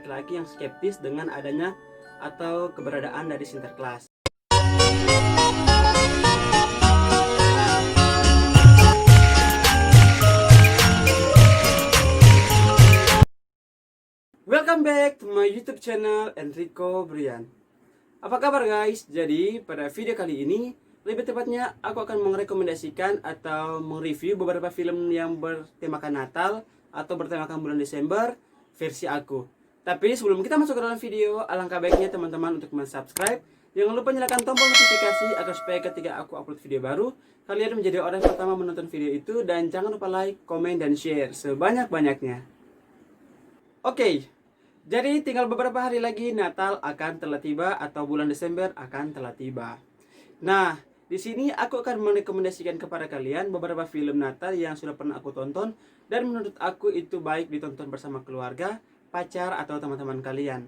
laki-laki yang skeptis dengan adanya atau keberadaan dari Sinterklas. Welcome back to my YouTube channel Enrico Brian. Apa kabar guys? Jadi pada video kali ini, lebih tepatnya aku akan merekomendasikan atau mereview beberapa film yang bertemakan Natal atau bertemakan bulan Desember versi aku. Tapi sebelum kita masuk ke dalam video, alangkah baiknya teman-teman untuk subscribe. Jangan lupa nyalakan tombol notifikasi agar supaya ketika aku upload video baru, kalian menjadi orang yang pertama menonton video itu. Dan jangan lupa like, komen, dan share sebanyak-banyaknya. Oke, jadi tinggal beberapa hari lagi Natal akan telah tiba atau bulan Desember akan telah tiba. Nah, di sini aku akan merekomendasikan kepada kalian beberapa film Natal yang sudah pernah aku tonton dan menurut aku itu baik ditonton bersama keluarga, pacar atau teman-teman kalian.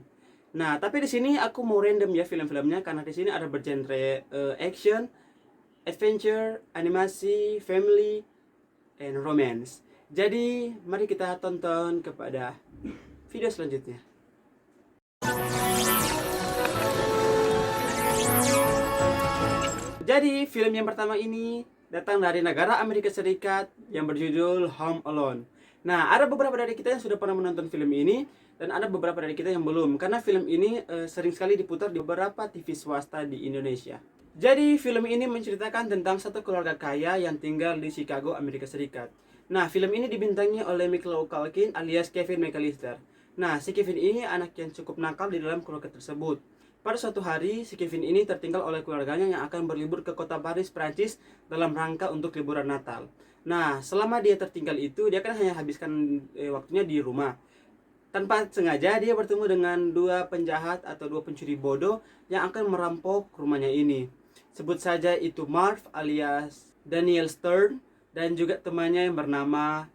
Nah, tapi di sini aku mau random ya film-filmnya karena di sini ada bergenre action, adventure, animasi, family, and romance. Jadi, mari kita tonton kepada video selanjutnya. Jadi, film yang pertama ini datang dari negara Amerika Serikat yang berjudul Home Alone. Nah, ada beberapa dari kita yang sudah pernah menonton film ini dan ada beberapa dari kita yang belum, karena film ini sering sekali diputar di beberapa TV swasta di Indonesia. Jadi, film ini menceritakan tentang satu keluarga kaya yang tinggal di Chicago, Amerika Serikat. Nah, film ini dibintangi oleh Macaulay Culkin alias Kevin McAllister. Nah, si Kevin ini anak yang cukup nakal di dalam keluarga tersebut. Pada suatu hari, si Kevin ini tertinggal oleh keluarganya yang akan berlibur ke kota Paris, Prancis dalam rangka untuk liburan Natal. Nah, selama dia tertinggal itu, dia kan hanya habiskan waktunya di rumah. Tanpa sengaja, dia bertemu dengan dua penjahat atau dua pencuri bodoh yang akan merampok rumahnya ini. Sebut saja itu Marv alias Daniel Stern dan juga temannya yang bernama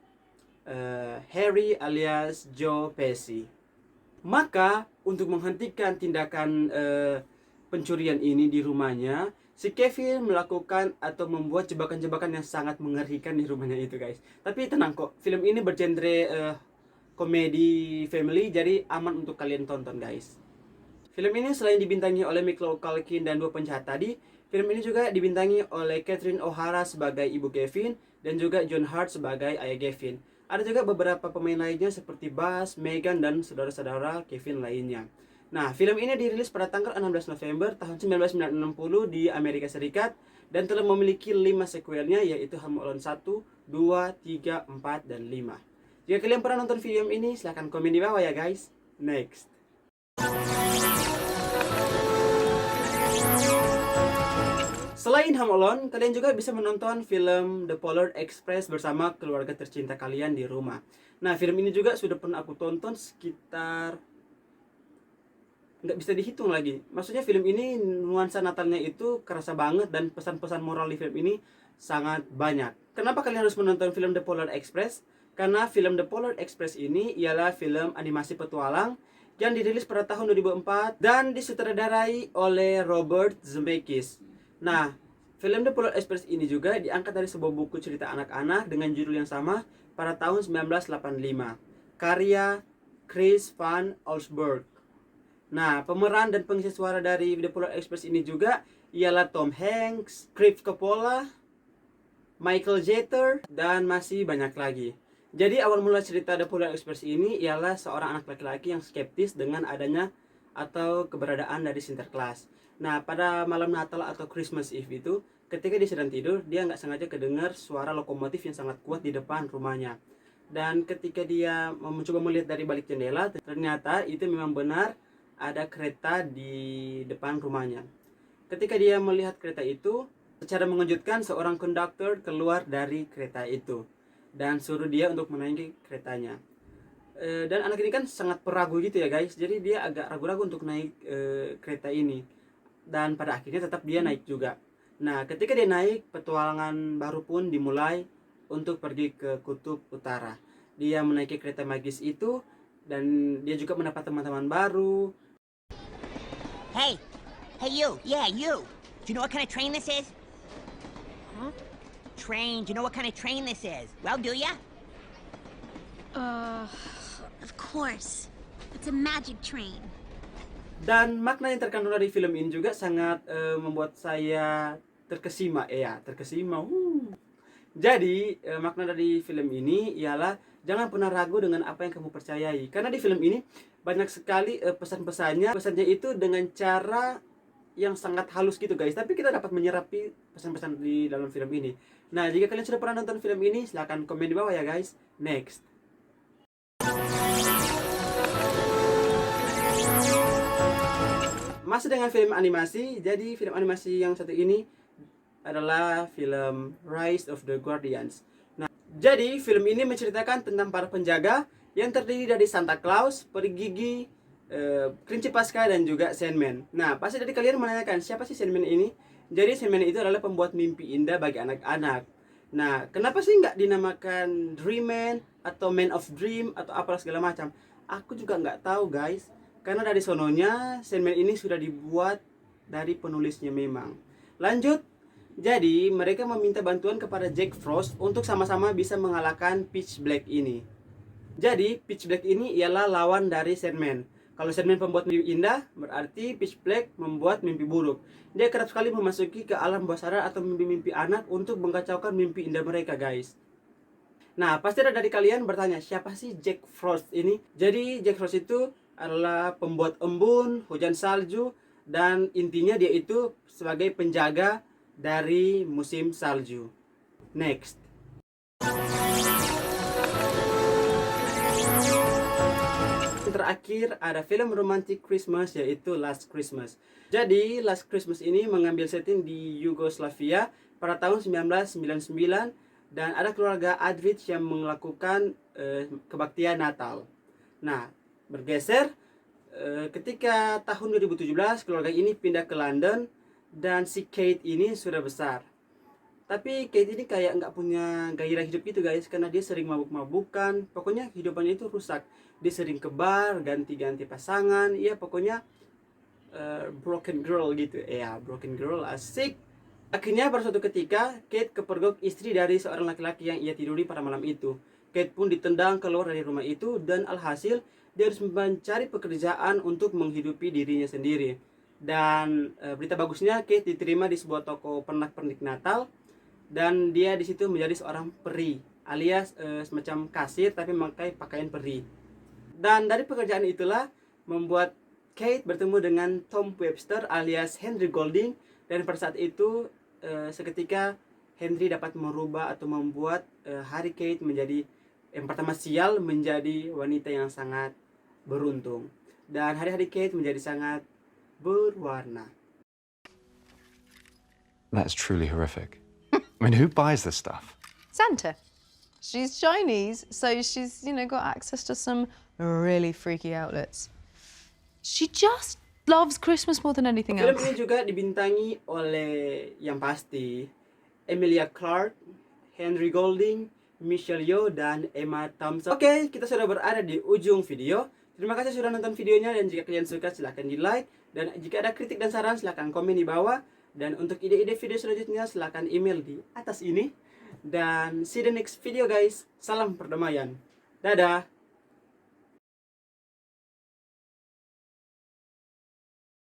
Harry alias Joe Pesci. Maka untuk menghentikan tindakan pencurian ini di rumahnya, si Kevin melakukan atau membuat jebakan-jebakan yang sangat mengerikan di rumahnya itu guys. Tapi tenang kok, film ini bergenre komedi family, jadi aman untuk kalian tonton guys. Film ini selain dibintangi oleh Macaulay Culkin dan dua penjahat tadi, film ini juga dibintangi oleh Catherine O'Hara sebagai ibu Kevin dan juga John Hurt sebagai ayah Kevin. Ada juga beberapa pemain lainnya seperti Buzz, Megan, dan saudara-saudara Kevin lainnya. Nah, film ini dirilis pada tanggal 16 November tahun 1960 di Amerika Serikat dan telah memiliki 5 sequelnya, yaitu Home Alone 1, 2, 3, 4, dan 5. Jika kalian pernah nonton film ini, silahkan komen di bawah ya guys. Next. Selain Home Alone, kalian juga bisa menonton film The Polar Express bersama keluarga tercinta kalian di rumah. Nah, film ini juga sudah pernah aku tonton sekitar nggak bisa dihitung lagi. Maksudnya film ini nuansa Natalnya itu kerasa banget dan pesan-pesan moral di film ini sangat banyak. Kenapa kalian harus menonton film The Polar Express? Karena film The Polar Express ini ialah film animasi petualang yang dirilis pada tahun 2004 dan disutradarai oleh Robert Zemeckis. Nah, film The Polar Express ini juga diangkat dari sebuah buku cerita anak-anak dengan judul yang sama pada tahun 1985, karya Chris Van Allsburg. Nah, pemeran dan pengisi suara dari The Polar Express ini juga ialah Tom Hanks, Chris Coppola, Michael Jeter, dan masih banyak lagi. Jadi awal mula cerita The Polar Express ini ialah seorang anak laki-laki yang skeptis dengan adanya atau keberadaan dari Sinterklas. Nah, pada malam Natal atau Christmas Eve itu, ketika dia sedang tidur, dia nggak sengaja kedengar suara lokomotif yang sangat kuat di depan rumahnya. Dan ketika dia mencoba melihat dari balik jendela, ternyata itu memang benar ada kereta di depan rumahnya. Ketika dia melihat kereta itu, secara mengejutkan seorang konduktor keluar dari kereta itu dan suruh dia untuk menaiki keretanya. Dan anak ini kan sangat peragu gitu ya guys, jadi dia agak ragu-ragu untuk naik kereta ini. Dan pada akhirnya tetap dia naik juga. Nah, ketika dia naik, petualangan baru pun dimulai untuk pergi ke kutub utara. Dia menaiki kereta magis itu dan dia juga mendapat teman-teman baru. Hey you, yeah you. Do you know what kind of train this is? Huh? Train, do you know what kind of train this is? Well, do ya? Of course. It's a magic train. Dan makna yang terkandung dari film ini juga sangat membuat saya terkesima. Terkesima. Jadi makna dari film ini ialah jangan pernah ragu dengan apa yang kamu percayai. Karena di film ini banyak sekali pesan-pesannya. Pesannya itu dengan cara yang sangat halus gitu guys. Tapi kita dapat menyerapi pesan-pesan di dalam film ini. Nah, jika kalian sudah pernah nonton film ini, silahkan komen di bawah ya guys. Next. Masih dengan film animasi. Jadi film animasi yang satu ini adalah film Rise of the Guardians. Nah, jadi film ini menceritakan tentang para penjaga yang terdiri dari Santa Claus, Peri Gigi, Kelinci Pasca, dan juga Sandman. Nah, pasti dari kalian menanyakan siapa sih Sandman ini? Jadi Sandman itu adalah pembuat mimpi indah bagi anak-anak. Nah, kenapa sih nggak dinamakan Dream Man atau Man of Dream atau apalah segala macam? Aku juga nggak tahu guys. Karena dari sononya Sandman ini sudah dibuat dari penulisnya memang. Lanjut. Jadi mereka meminta bantuan kepada Jack Frost untuk sama-sama bisa mengalahkan Pitch Black ini. Jadi Pitch Black ini ialah lawan dari Sandman. Kalau Sandman pembuat mimpi indah, berarti Pitch Black membuat mimpi buruk. Dia kerap sekali memasuki ke alam bawah sadar atau mimpi-mimpi anak untuk mengkacaukan mimpi indah mereka guys. Nah, pasti ada dari kalian bertanya, siapa sih Jack Frost ini? Jadi Jack Frost itu adalah pembuat embun, hujan salju, dan intinya dia itu sebagai penjaga dari musim salju. Next. Terakhir ada film romantic Christmas yaitu Last Christmas. Jadi Last Christmas ini mengambil setting di Yugoslavia pada tahun 1999 dan ada keluarga Adrich yang melakukan kebaktian Natal. Nah, bergeser ketika tahun 2017 keluarga ini pindah ke London dan si Kate ini sudah besar. Tapi Kate ini kayak nggak punya gairah hidup gitu guys, karena dia sering mabuk-mabukan. Pokoknya hidupannya itu rusak. Dia sering ke bar, ganti-ganti pasangan. Ya pokoknya broken girl gitu. Ya broken girl, asik. Akhirnya pada suatu ketika Kate kepergok istri dari seorang laki-laki yang ia tiduri pada malam itu. Kate pun ditendang keluar dari rumah itu dan alhasil dia harus mencari pekerjaan untuk menghidupi dirinya sendiri. Dan berita bagusnya Kate diterima di sebuah toko pernak-pernik Natal dan dia di situ menjadi seorang peri alias semacam kasir tapi memakai pakaian peri. Dan dari pekerjaan itulah membuat Kate bertemu dengan Tom Webster alias Henry Golding, dan pada saat itu seketika Henry dapat merubah atau membuat hari Kate menjadi yang pertama sial menjadi wanita yang sangat beruntung, dan hari-hari Kate menjadi sangat berwarna. That's truly horrific. I mean, who buys this stuff? Santa. She's Chinese, so she's, got access to some really freaky outlets. She just loves Christmas more than anything Film else. ini juga dibintangi oleh yang pasti Emilia Clarke, Henry Golding, Michelle Yeoh, dan Emma Thompson. Oke, kita sudah berada di ujung video. Terima kasih sudah nonton videonya, dan jika kalian suka silahkan di like, dan jika ada kritik dan saran silahkan komen di bawah. Dan untuk ide-ide video selanjutnya silahkan email di atas ini. Dan see you the next video guys. Salam perdamaian. Dadah.